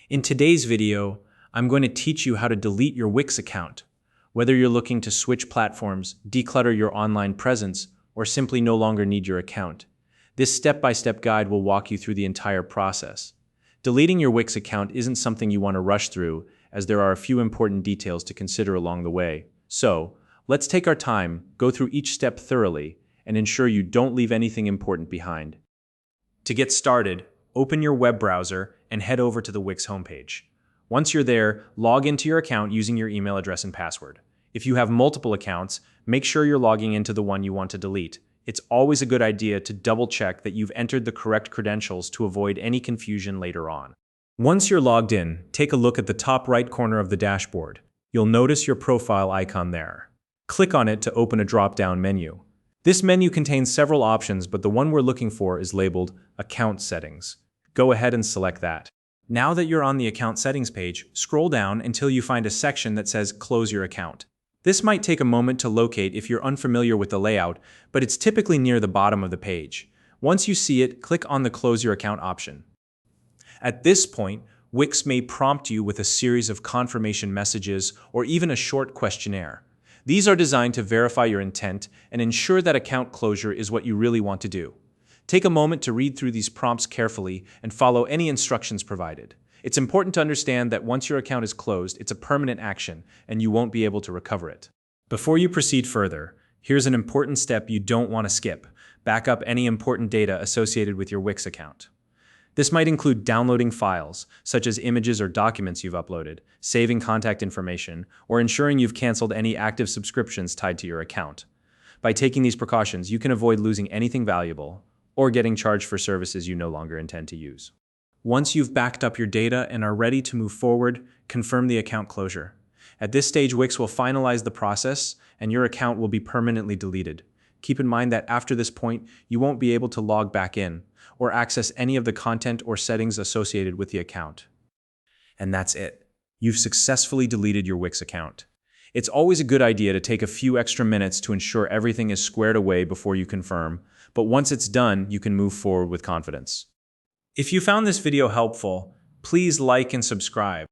In today's video, I'm going to teach you how to delete your Wix account. Whether you're looking to switch platforms, declutter your online presence, or simply no longer need your account, this step-by-step guide will walk you through the entire process. Deleting your Wix account isn't something you want to rush through, as there are a few important details to consider along the way. So, let's take our time, go through each step thoroughly, and ensure you don't leave anything important behind. To get started, open your web browser and head over to the Wix homepage. Once you're there, log into your account using your email address and password. If you have multiple accounts, make sure you're logging into the one you want to delete. It's always a good idea to double-check that you've entered the correct credentials to avoid any confusion later on. Once you're logged in, take a look at the top right corner of the dashboard. You'll notice your profile icon there. Click on it to open a drop-down menu. This menu contains several options, but the one we're looking for is labeled Account Settings. Go ahead and select that. Now that you're on the Account Settings page, scroll down until you find a section that says Close Your Account. This might take a moment to locate if you're unfamiliar with the layout, but it's typically near the bottom of the page. Once you see it, click on the Close Your Account option. At this point, Wix may prompt you with a series of confirmation messages or even a short questionnaire. These are designed to verify your intent and ensure that account closure is what you really want to do. Take a moment to read through these prompts carefully and follow any instructions provided. It's important to understand that once your account is closed, it's a permanent action and you won't be able to recover it. Before you proceed further, here's an important step you don't want to skip. Back up any important data associated with your Wix account. This might include downloading files, such as images or documents you've uploaded, saving contact information, or ensuring you've canceled any active subscriptions tied to your account. By taking these precautions, you can avoid losing anything valuable or getting charged for services you no longer intend to use. Once you've backed up your data and are ready to move forward, confirm the account closure. At this stage, Wix will finalize the process and your account will be permanently deleted. Keep in mind that after this point, you won't be able to log back in or access any of the content or settings associated with the account. And that's it. You've successfully deleted your Wix account. It's always a good idea to take a few extra minutes to ensure everything is squared away before you confirm, but once it's done, you can move forward with confidence. If you found this video helpful, please like and subscribe.